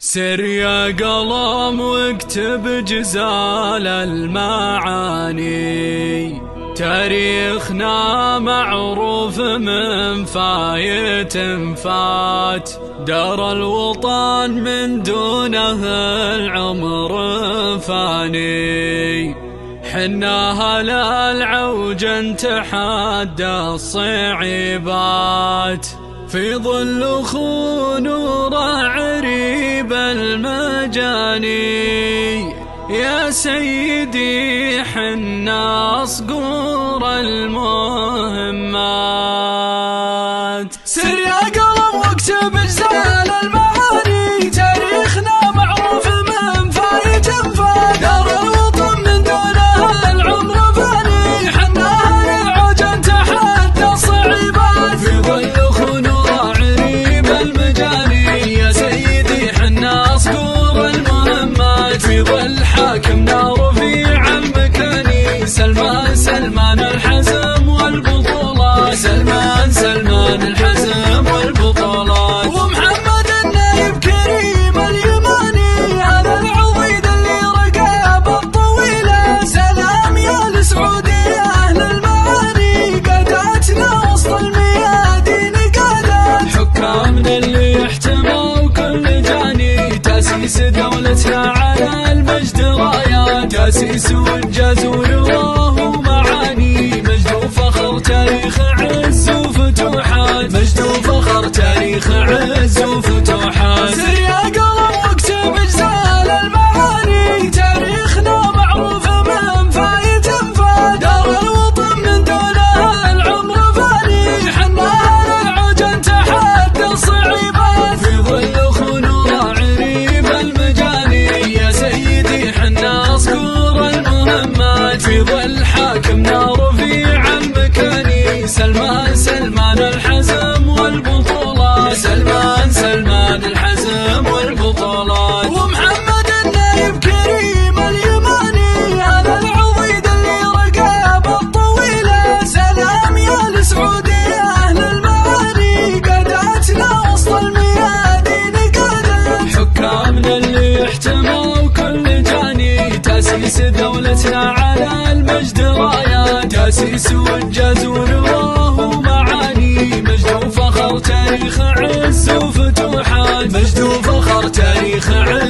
سر يا قلم واكتب جزال المعاني، تاريخنا معروف من فايت فات، دار الوطن من دونه العمر فاني، حناها للعوج نتحدى الصعيبات، في ظل خنور عريب المجاني، يا سيدي حنا صقور المهمات. سر يا قلم واكتب جزال المعاني، تاريخنا معروف من فايت فات، دار الوطن من دونها العمر فاني، حناها للعوج نتحدى الصعيبات، في ظل خنور عريب المجاني، يا سيدي حنا صقور المهمات، في ظل حاكمنا رفيع المكاني، سلمان الحزم والبطولات، سلمان الحزم والبطولات، ومحمد النايب كريم اليماني، هذا العضيد اللي رقاب الطويلة، سلام يا السعودية أهل المعاني، قاداتنا وسط الميادين قادات، حكامنا اللي يحتموا كل جاني، تأسيس دولتنا على المجد رايات، تأسيس وإنجاز ورضاه ومعاني، مجد وفخر تاريخ عز وفتوحات، مجد وفخر تاريخ عز وفتوحات. سر يا قلم واكتب جزال المعاني، تاريخنا معروف من فايت فات، دار الوطن من دونها العمر فاني، حناها للعوج نتحدى الصعيبات، في ظل خنور عريب المجاني، يا سيدي حنا صقور المهمات، في ظل حاكمنا رفيع المكاني، سلمان الحزم والبطولات، سلمان الحزم والبطولات، ومحمد النايب كريم اليماني، هذا العضيد اللي رقاب الطويلة، سلام يا السعودية أهل المعاني، قاداتنا وسط الميادين قادات، حكامنا اللي يحتموا كل جاني، تأسيس دولتنا على المجد رايات، تأسيس وإنجاز ورضاه ومعاني، مجد وفخر تاريخ عز وفتوحات، مجد وفخر تاريخ عز